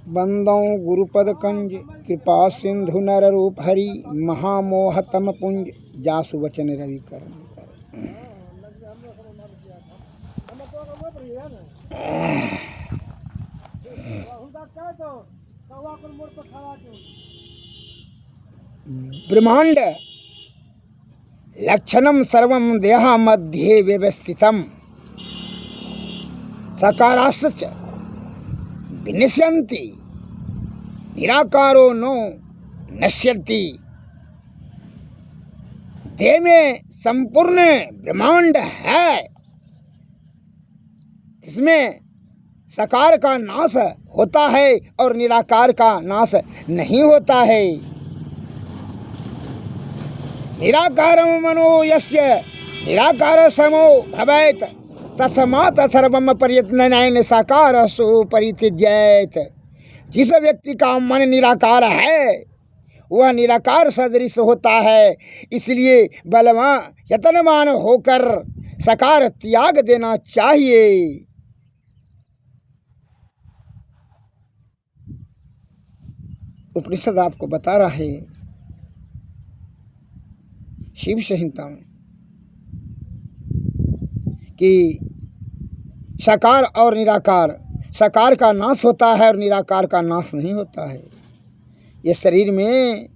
बंदौ गुरुपद कंज कृपा सिंधु नर रूप हरि महामोह तम पुंज जासु वचन रवि करण कर। ब्रह्मांड लक्षणम सर्वम देहा मध्ये व्यवस्थितम सकाराश्च विनश्यन्ति निराकारो नो नश्यन्ति। देह में संपूर्ण ब्रह्मांड है, इसमें सकार का नाश होता है और निराकार का नाश नहीं होता है। निराकारम मनो यस्य निराकार समो भवेत् तस्मात् सर्वम परित्याज्य साकारस्तु परित्यज्येत। जिस व्यक्ति का मन निराकार है वह निराकार सदृश होता है, इसलिए बलवान यत्नवान होकर साकार त्याग देना चाहिए। उपनिषद आपको बता रहा है शिव संहिता में कि साकार और निराकार, साकार का नाश होता है और निराकार का नाश नहीं होता है। ये शरीर में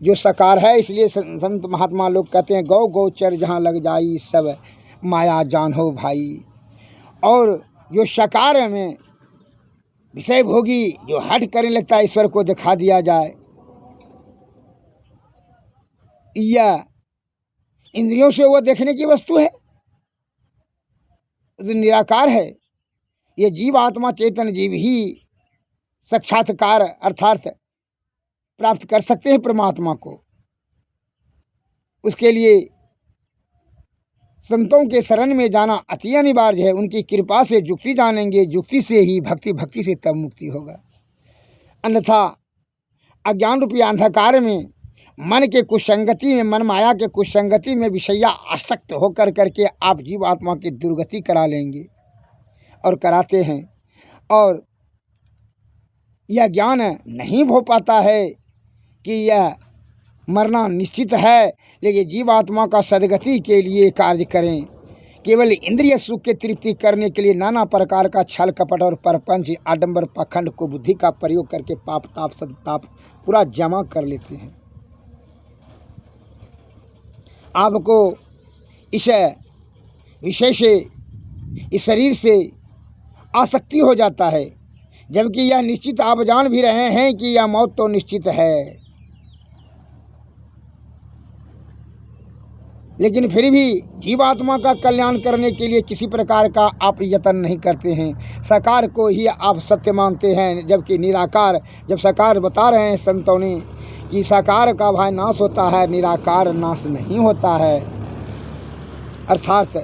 जो साकार है, इसलिए संत महात्मा लोग कहते हैं गौ गोचर जहाँ लग जाई सब माया जान हो भाई। और जो साकार में विषय भोगी जो हट करने लगता है ईश्वर को दिखा दिया जाए, या इंद्रियों से वो देखने की वस्तु है, तो निराकार है। ये जीव आत्मा चेतन जीव ही साक्षात्कार अर्थात प्राप्त कर सकते हैं परमात्मा को। उसके लिए संतों के शरण में जाना अति अनिवार्य है। उनकी कृपा से जुक्ति जानेंगे, जुक्ति से ही भक्ति, भक्ति से तब मुक्ति होगा। अन्यथा अज्ञान रूपी अंधकार में मन के कुसंगति में, मन माया के कुसंगति में विषया आसक्त होकर करके आप जीव आत्मा की दुर्गति करा लेंगे और कराते हैं। और यह ज्ञान नहीं हो पाता है कि यह मरना निश्चित है, लेकिन जीव आत्मा का सदगति के लिए कार्य करें। केवल इंद्रिय सुख के तृप्ति करने के लिए नाना प्रकार का छल कपट और परपंच आडंबर पाखंड को बुद्धि का प्रयोग करके पाप ताप संताप पूरा जमा कर लेते हैं। आपको इस विषय से, इस शरीर से आसक्ति हो जाता है, जबकि यह निश्चित आप जान भी रहे हैं कि यह मौत तो निश्चित है, लेकिन फिर भी जीवात्मा का कल्याण करने के लिए किसी प्रकार का आप यत्न नहीं करते हैं। साकार को ही आप सत्य मानते हैं, जबकि निराकार, जब साकार बता रहे हैं संतों ने कि साकार का भाई नाश होता है, निराकार नाश नहीं होता है। अर्थात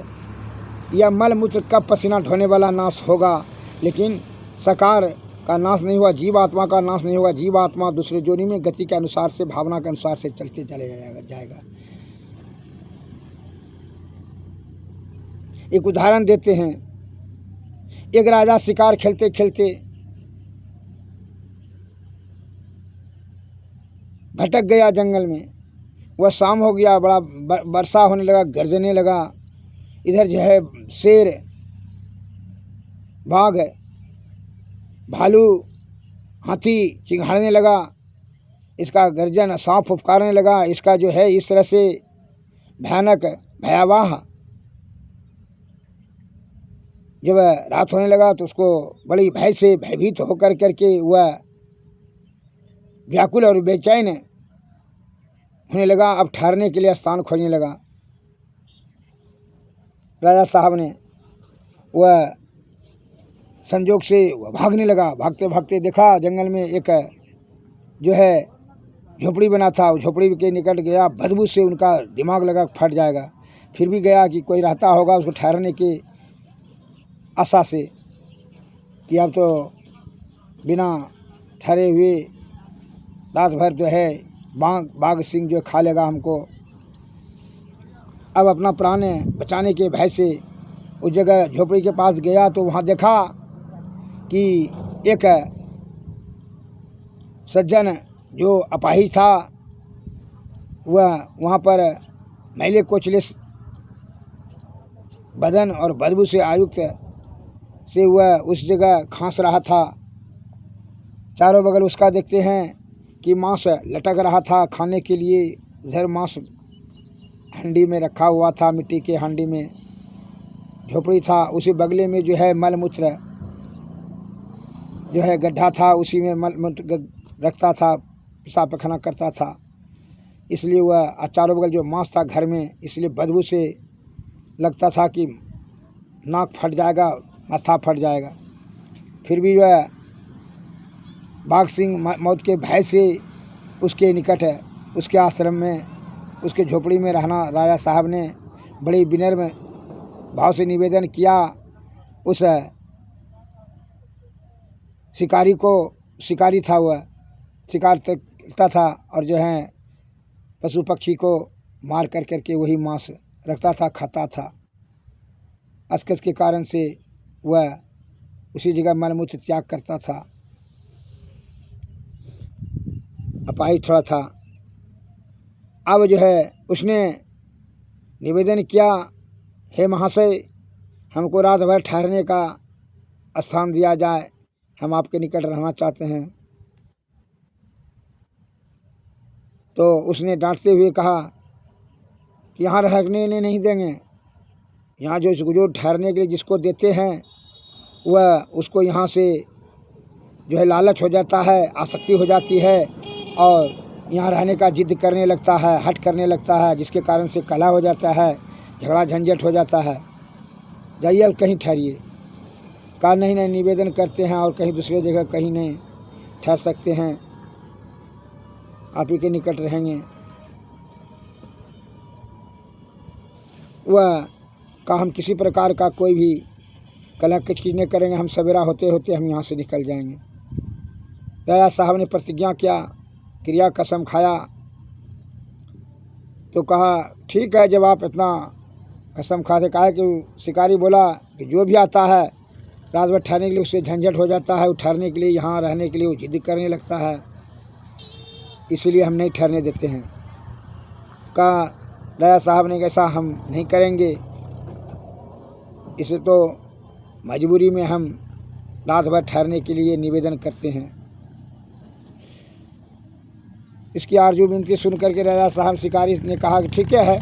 यह मल मूत्र कब पसीना ढोने वाला नाश होगा, लेकिन साकार का नाश नहीं हुआ, जीवात्मा का नाश नहीं हुआ। जीवात्मा दूसरे जोनी में गति के अनुसार से, भावना के अनुसार से चलते चले जाएगा। एक उदाहरण देते हैं। एक राजा शिकार खेलते खेलते भटक गया जंगल में। वह शाम हो गया, बड़ा वर्षा होने लगा, गरजने लगा। इधर जो है शेर, बाघ, भालू, हाथी चिंघाड़ने लगा, इसका गर्जन सांप फुफकारने लगा। इसका जो है इस तरह से भयानक भयावह जब रात होने लगा तो उसको बड़ी भय से भयभीत होकर करके वह व्याकुल और बेचैन होने लगा। अब ठहरने के लिए स्थान खोजने लगा। राजा साहब ने वह संजोग से वह भागने लगा। भागते भागते देखा जंगल में एक जो है झोपड़ी बना था। वो झोपड़ी के निकट गया, बदबू से उनका दिमाग लगा फट जाएगा। फिर भी गया कि कोई रहता होगा, उसको ठहरने की आशा से कि अब तो बिना ठहरे हुए रात भर जो है बाघ सिंह जो खा लेगा हमको। अब अपना प्राण बचाने के भय से उस जगह झोपड़ी के पास गया तो वहाँ देखा कि एक सज्जन जो अपाहिज था वह वहाँ पर मैले कोचले बदन और बदबू से आयुक्त से वह उस जगह खांस रहा था। चारों बगल उसका देखते हैं कि मांस लटक रहा था खाने के लिए। उधर मांस हंडी में रखा हुआ था, मिट्टी के हंडी में झोपड़ी था, उसी बगले में जो है मलमूत्र जो है गड्ढा था, उसी में मलमूत्र रखता था, पेशाब पैखाना करता था। इसलिए वह चारों बगल जो मांस था घर में, इसलिए बदबू से लगता था कि नाक फट जाएगा, माथा फट जाएगा। फिर भी वह बाघ सिंह मौत के भय से उसके निकट है, उसके आश्रम में, उसके झोपड़ी में रहना राजा साहब ने बड़ी विनम्र भाव से निवेदन किया। उस शिकारी को, शिकारी था वह, शिकार करता था और जो है पशु पक्षी को मार कर करके वही मांस रखता था, खाता था। अस्कस के कारण से वह उसी जगह मलमूत्र त्याग करता था, अपाहिज थोड़ा था। अब जो है उसने निवेदन किया, हे महाशय, हमको रात भर ठहरने का स्थान दिया जाए, हम आपके निकट रहना चाहते हैं। तो उसने डांटते हुए कहा कि यहाँ रहने नहीं देंगे, यहाँ जो ठहरने के लिए जिसको देते हैं वह उसको यहाँ से जो है लालच हो जाता है, आसक्ति हो जाती है और यहाँ रहने का जिद करने लगता है, हट करने लगता है, जिसके कारण से कलह हो जाता है, झगड़ा झंझट हो जाता है। जाइए और कहीं ठहरिए। कहा नहीं नहीं, निवेदन करते हैं और कहीं दूसरे जगह कहीं नहीं ठहर सकते हैं, आप ही के निकट रहेंगे। वह कहा हम किसी प्रकार का कोई भी कलह किचकिच नहीं करेंगे, हम सवेरा होते होते हम यहाँ से निकल जाएंगे। राजा साहब ने प्रतिज्ञा किया, क्रिया कसम खाया। तो कहा ठीक है, जब आप इतना कसम खाते, कहा कि शिकारी बोला कि जो भी आता है रात भर ठहरने के लिए उससे झंझट हो जाता है, वो ठहरने के लिए, यहाँ रहने के लिए वो जिद करने लगता है, इसलिए हम नहीं ठहरने देते हैं। कहा राजा साहब ने कैसा हम नहीं करेंगे, इसे तो मजबूरी में हम रात भर ठहरने के लिए निवेदन करते हैं। इसकी आरजू विनती सुन करके राजा साहब शिकारी ने कहा कि ठीक है,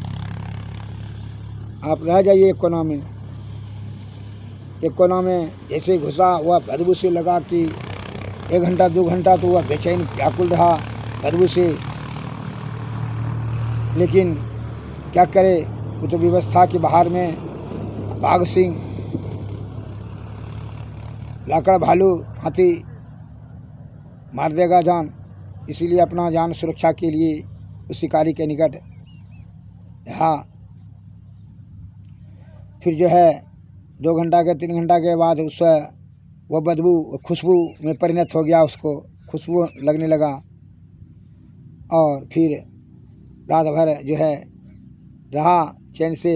आप रह जाइए एक कोना में। एक कोना में जैसे घुसा, वह बदबू से लगा कि 1 घंटा 2 घंटा तो वह बेचैन व्याकुल रहा बदबू से, लेकिन क्या करे, वो तो व्यवस्था के बाहर में बाघ सिंह, लाकड़ भालू, हाथी मार देगा जान, इसीलिए अपना जान सुरक्षा के लिए उस शिकारी के निकट रहा। फिर जो है 2 घंटा के 3 घंटा के बाद उस वह बदबू खुशबू में परिणत हो गया, उसको खुशबू लगने लगा। और फिर रात भर जो है रहा चैन से।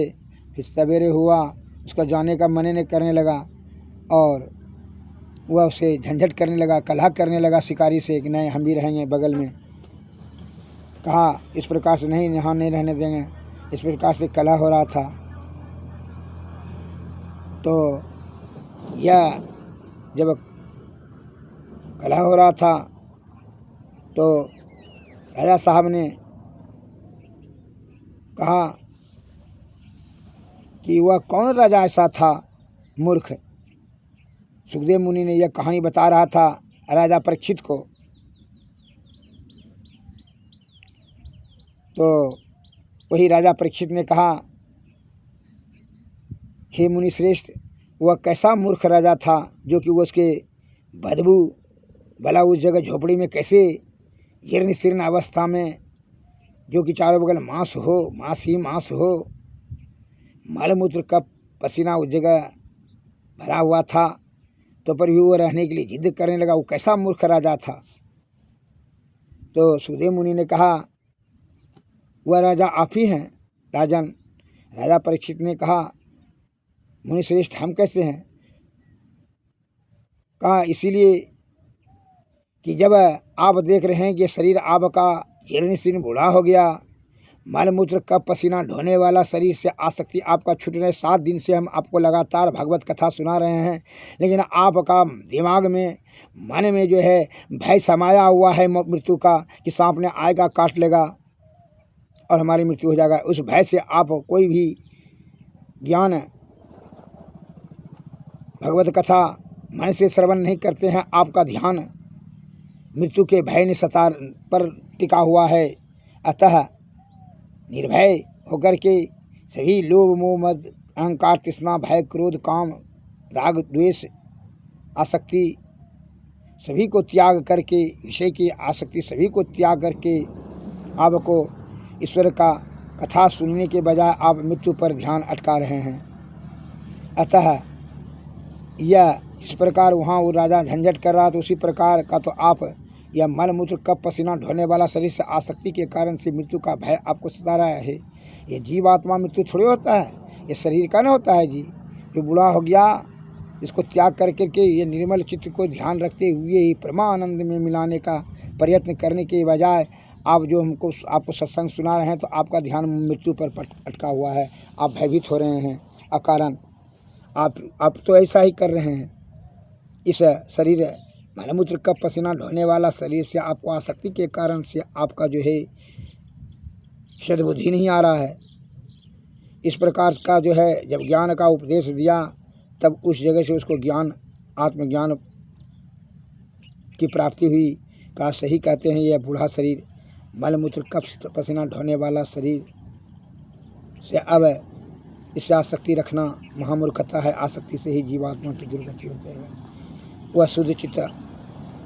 फिर सवेरे हुआ, उसका जाने का मन नहीं करने लगा और वह उसे झंझट करने लगा, कलह करने लगा शिकारी से कि नहीं हम भी रहेंगे बगल में। कहा इस प्रकार से नहीं, यहाँ नहीं रहने देंगे, इस प्रकार से कलह हो रहा था। तो यह जब कलह हो रहा था तो राजा साहब ने कहा कि वह कौन राजा ऐसा था मूर्ख। सुखदेव मुनि ने यह कहानी बता रहा था राजा परीक्षित को। तो वही राजा परीक्षित ने कहा, हे मुनि श्रेष्ठ, वह कैसा मूर्ख राजा था जो कि वो उसके बदबू भला उस जगह झोपड़ी में कैसे जीर्ण शीर्ण अवस्था में, जो कि चारों बगल मांस हो, मांस ही मांस हो, मलमूत्र का पसीना उस जगह भरा हुआ था, तो पर भी वो रहने के लिए जिद करने लगा, वो कैसा मूर्ख राजा था। तो सुखदेव मुनि ने कहा वह राजा आप ही हैं राजन। राजा परीक्षित ने कहा मुनि श्रेष्ठ हम कैसे हैं। कहा इसीलिए कि जब आप देख रहे हैं कि शरीर आपका जीर्ण शीर्ण बूढ़ा हो गया, मल मूत्र कप पसीना ढोने वाला शरीर से आसक्ति आपका छूट रहे। 7 दिन से हम आपको लगातार भगवत कथा सुना रहे हैं, लेकिन आपका दिमाग में मन में जो है भय समाया हुआ है मृत्यु का, कि सांप ने आएगा काट लेगा और हमारी मृत्यु हो जाएगा। उस भय से आप कोई भी ज्ञान भगवत कथा मन से श्रवण नहीं करते हैं। आपका ध्यान मृत्यु के भय निसतार पर टिका हुआ है। अतः निर्भय होकर के सभी लोभ मोह मद अहंकार तृष्णा भय क्रोध काम राग द्वेष आसक्ति सभी को त्याग करके, विषय की आसक्ति सभी को त्याग करके आपको ईश्वर का कथा सुनने के बजाय आप मृत्यु पर ध्यान अटका रहे हैं। अतः यह जिस प्रकार वहाँ वो राजा झंझट कर रहा था, उसी प्रकार का तो आप यह मल मूत्र कप पसीना ढोने वाला शरीर से आसक्ति के कारण से मृत्यु का भय आपको सता रहा है। ये जीवात्मा मृत्यु थोड़ी होता है, ये शरीर का नहीं होता है जी। जो बूढ़ा हो गया, इसको त्याग करके ये निर्मल चित्त को ध्यान रखते हुए ही परमानंद में मिलाने का प्रयत्न करने के बजाय आप जो हमको आपको सत्संग सुना रहे हैं, तो आपका ध्यान मृत्यु पर अटका हुआ है। आप भयभीत हो रहे हैं अकारण। आप तो ऐसा ही कर रहे हैं। इस शरीर मलमूत्र कप पसीना ढोने वाला शरीर से आपको आसक्ति के कारण से आपका जो है सद्बुद्धि नहीं आ रहा है। इस प्रकार का जो है जब ज्ञान का उपदेश दिया, तब उस जगह से उसको ज्ञान आत्मज्ञान की प्राप्ति हुई। का सही कहते हैं, यह बूढ़ा शरीर मलमूत्र कप पसीना ढोने वाला शरीर से अब इससे आसक्ति रखना महामूर्खता है। आसक्ति से ही जीवात्मा की दुर्गति होती है। वह शुद्ध चित्त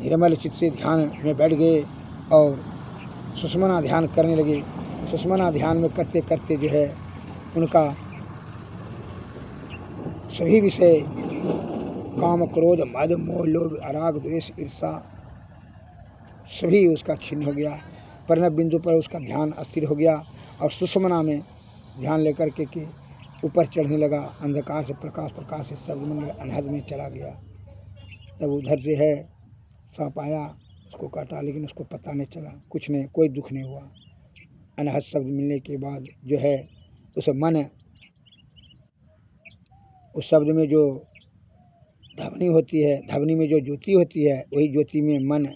निर्मल चित्त से ध्यान में बैठ गए और सुषमना ध्यान करने लगे। सुषमना ध्यान में करते करते जो है उनका सभी विषय काम क्रोध मद मोह लोभ राग द्वेष ईर्षा सभी उसका छिन्न हो गया। परिणत बिंदु पर उसका ध्यान अस्थिर हो गया और सुषमना में ध्यान लेकर के ऊपर चढ़ने लगा। अंधकार से प्रकाश, प्रकाश से शब्द मंडल अनहद में चला गया। तब उधर से है सांप आया, उसको काटा, लेकिन उसको पता नहीं चला, कुछ नहीं, कोई दुख नहीं हुआ। अनहद शब्द मिलने के बाद जो है उस मन, उस शब्द में जो ध्वनि होती है, ध्वनि में जो ज्योति होती है, वही ज्योति में मन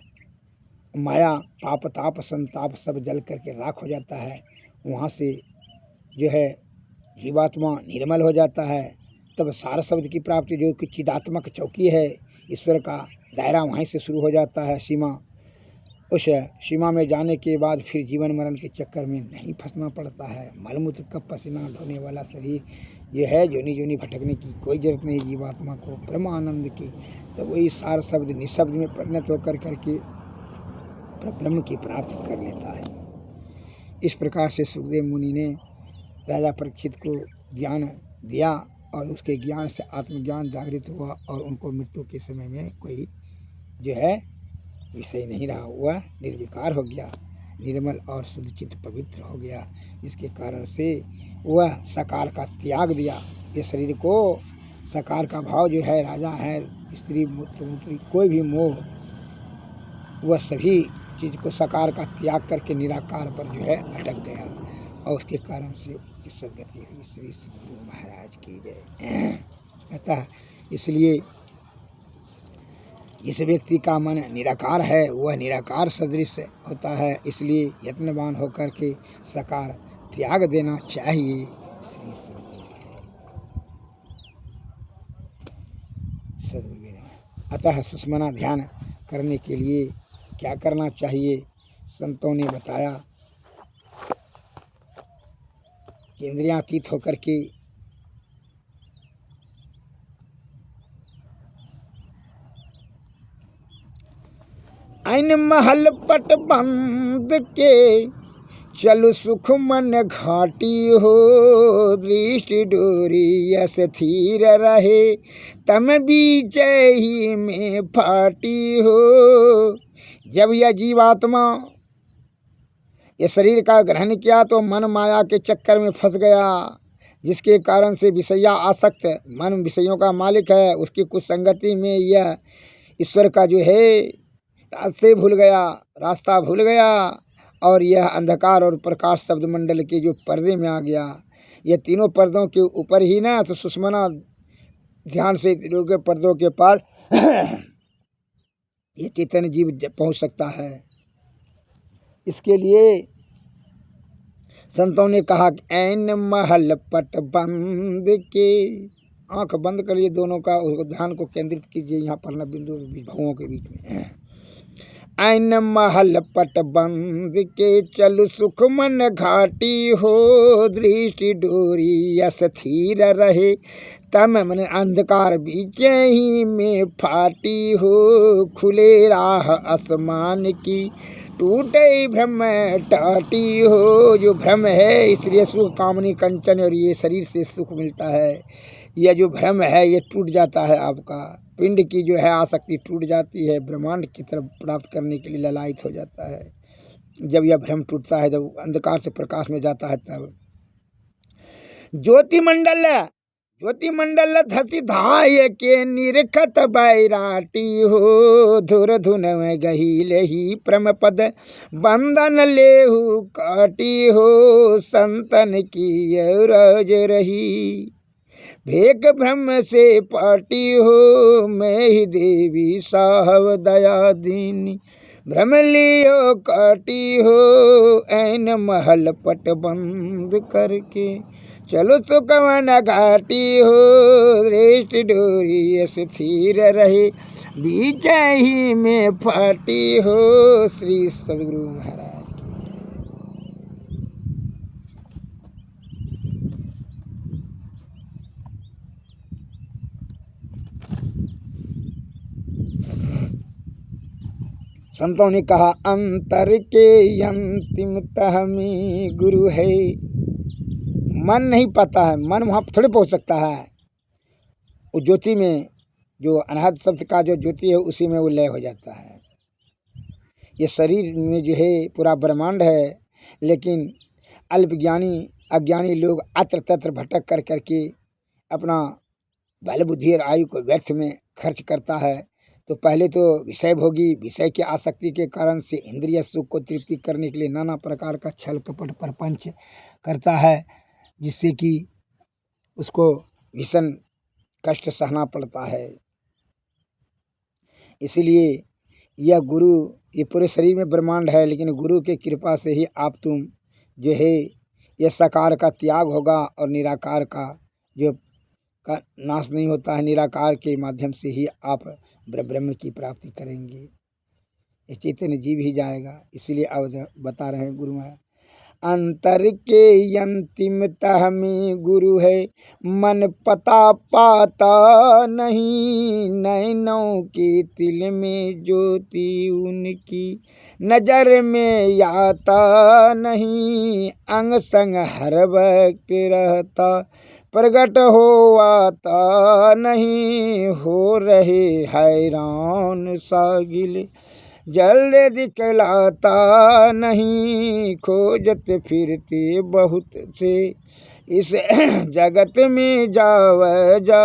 माया पाप ताप संताप सब जल करके राख हो जाता है। वहाँ से जो है जीवात्मा निर्मल हो जाता है। तब सार शब्द की प्राप्ति, जो कि चिदात्मक चौकी है, ईश्वर का दायरा वहीं से शुरू हो जाता है। सीमा, उस सीमा में जाने के बाद फिर जीवन मरण के चक्कर में नहीं फंसना पड़ता है। मलमूत्र कप पसीना ढोने वाला शरीर ये है, जोनी जोनी भटकने की कोई जरूरत नहीं जीवात्मा को, ब्रह्मानंद की। तो वही सार शब्द निशब्द में परिणत होकर करके ब्रह्म की प्राप्ति कर लेता है। इस प्रकार से सुखदेव मुनि ने राजा परीक्षित को ज्ञान दिया और उसके ज्ञान से आत्मज्ञान जागृत हुआ और उनको मृत्यु के समय में कोई जो है विषय नहीं रहा। वह निर्विकार हो गया, निर्मल और शुद्ध चित्त पवित्र हो गया, जिसके कारण से वह सकार का त्याग दिया। ये शरीर को सकार का भाव जो है, राजा है, स्त्री मूत्र कोई भी मोह, वह सभी चीज़ को सकार का त्याग करके निराकार पर जो है अटक गया और उसके कारण से सदगति हुई। श्री गुरु महाराज की जय। अतः इसलिए जिस व्यक्ति का मन निराकार है वह निराकार सदृश होता है, इसलिए यत्नवान होकर के सकार त्याग देना चाहिए। श्री सदगुरु। अतः सुषमना ध्यान करने के लिए क्या करना चाहिए, संतों ने बताया कि इंद्रियातीत होकर के ऐन महल पट बंद के चलु सुख मन घाटी हो, दृष्टि डोरी यस थीर रहे तम बीच ही में फाटी हो। जब यह जीवात्मा ये शरीर का ग्रहण किया तो मन माया के चक्कर में फंस गया, जिसके कारण से विषया आसक्त, मन विषयों का मालिक है, उसकी कुछ संगति में यह ईश्वर का जो है रास्ता भूल गया और यह अंधकार और प्रकाश शब्द मंडल के जो पर्दे में आ गया। ये तीनों पर्दों के ऊपर ही ना तो सुषमना ध्यान से के पर्दों के पार ये चेतन जीव पहुंच सकता है। इसके लिए संतों ने कहा कि ऐन महल पट बंद के, आंख बंद करिए दोनों का, उसको ध्यान को केंद्रित कीजिए यहाँ पर न बिंदु भवों के बीच में। ऐन महल पट बंद के चल सुख मन घाटी हो, दृष्टि डोरी अस्थिर रहे तम मन अंधकार बीच ही में फाटी हो, खुले राह आसमान की टूटे भ्रम टाटी हो। जो भ्रम है इसलिए सुख कामनी कंचन और ये शरीर से सुख मिलता है, यह जो भ्रम है ये टूट जाता है। आपका पिंड की जो है आसक्ति टूट जाती है, ब्रह्मांड की तरफ प्राप्त करने के लिए ललायित हो जाता है। जब यह भ्रम टूटता है, जब अंधकार से प्रकाश में जाता है, तब ज्योतिमंडल धसी धाय के निरखत बैराटी हो, धुर धुन में गहील ही परम पद बंधन लेहु काटी हो, संतन की रज रही भेक ब्रह्म से पाटी हो, मैं ही देवी साहब दया दीनी भ्रम लियो काटी हो, ऐन महल पट बंद करके चलो सुकवन घाटी हो, रेष्ट डोरी स्थिर रहे बीच ही में फाटी हो। श्री सद्गुरु महाराज। संतों ने कहा अंतर के अंतिम तह में गुरु है। मन नहीं पाता है, मन वहाँ थोड़े पहुँच सकता है। वो ज्योति में जो अनाहत शब्द का जो ज्योति है उसी में वो लय हो जाता है। ये शरीर में जो है पूरा ब्रह्मांड है, लेकिन अल्पज्ञानी अज्ञानी लोग अत्र तत्र भटक कर करके अपना बल बुद्धि और आयु को व्यर्थ में खर्च करता है। तो पहले तो विषय भोगी, विषय की आसक्ति के कारण से इंद्रिय सुख को तृप्ति करने के लिए नाना प्रकार का छल कपट प्रपंच करता है, जिससे कि उसको भीषण कष्ट सहना पड़ता है। इसलिए यह गुरु, ये पूरे शरीर में ब्रह्मांड है, लेकिन गुरु के कृपा से ही आप तुम जो है यह साकार का त्याग होगा और निराकार का जो का नाश नहीं होता है, निराकार के माध्यम से ही आप ब्रह्म की प्राप्ति करेंगे। ये चैतन्य जीव ही जाएगा। इसलिए अब बता रहे हैं गुरु महाराज, अंतर के अंतिम तह में गुरु है, मन पता पाता नहीं, नैनों के तिल में ज्योति उनकी नजर में आता नहीं, अंग संग हर वक्त रहता प्रगट हो आता नहीं, हो रहे हैरान सागिल जल्द दिखलाता नहीं, खोजत फिरते बहुत से इस जगत में जाव जा,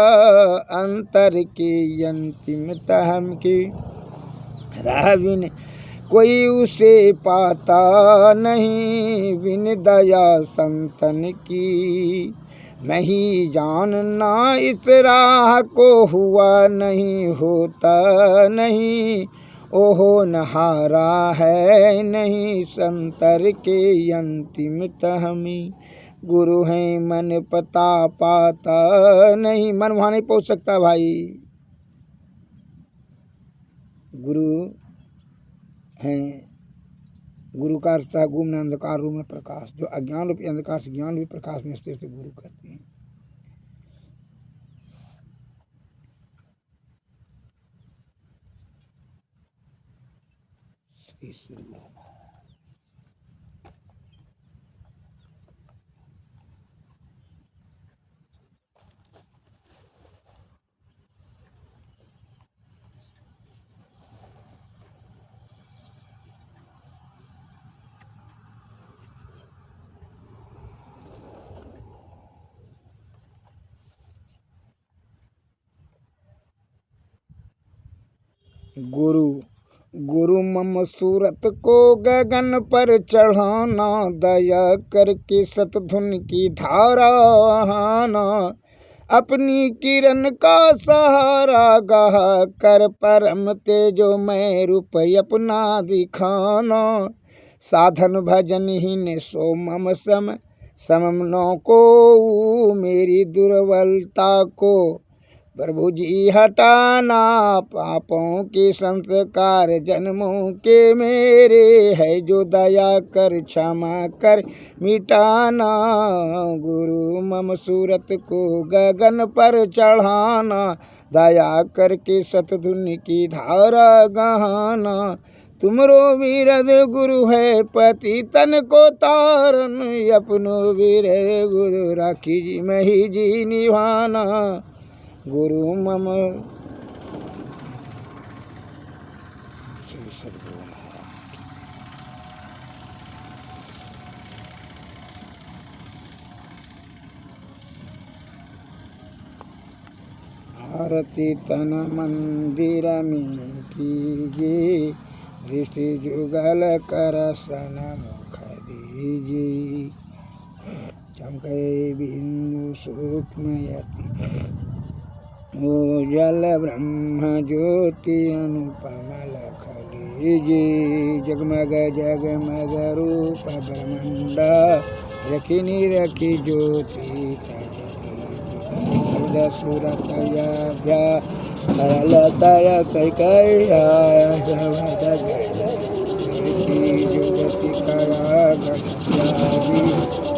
अंतर के अंतिम तहम के राह बिन कोई उसे पाता नहीं, बिन दया संतन की मैं ही जानना इस राह को हुआ नहीं, होता नहीं, ओहो नहारा है नहीं, संतर के अंतिम तह में गुरु है, मन पता पाता नहीं। मन वहाँ नहीं पहुँच सकता भाई। गुरु हैं, गुरु का अर्थ है गुम न अंधकार रूप में प्रकाश। जो अज्ञान रूपी अंधकार से ज्ञान रूपी प्रकाश में से गुरु कहते हैं। गुरु गुरु मम सूरत को गगन पर चढ़ाना, दया करके सतधुन की धारा बहाना, अपनी किरण का सहारा गहा कर परम तेजो मैं रूप अपना दिखाना, साधन भजन हीन सो मम सम समम नो को, मेरी दुर्बलता को प्रभु जी हटाना, पापों के संस्कार जन्मों के मेरे है जो दया कर क्षमा कर मिटाना, गुरु मम सूरत को गगन पर चढ़ाना, दया करके सतधुन की धारा गहाना, तुमरो वीरद गुरु है पति तन को तारन, अपनो वीर गुरु राखी जी मही जी निभाना, गुरु मम श्री सद्गुरु महाराज। आरती तन मंदिर में कीजिए, दृष्टि जुगल कर सनमुख दीजिए, चमके बिंदु सूक्ष्म यति जल ब्रह्म ज्योति अनुपम लख लीजिए, जगमग जगमग रूप ब्रह्मांड, रखी निरखी ज्योति शब्द सूरत व्या तरल तर कैकया ज्योति करा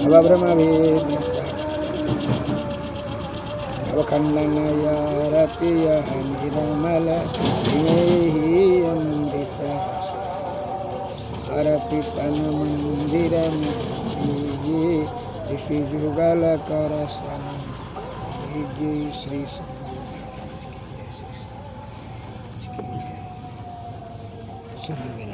नव ब्रह्म वेद अवखंडन यारति यह निर्मल ही अमृत आरती तन मंदिर में कीजिए, ऋषि जुगल कर सनमुख दीजिए, श्री सद्गुरु महाराज की जय।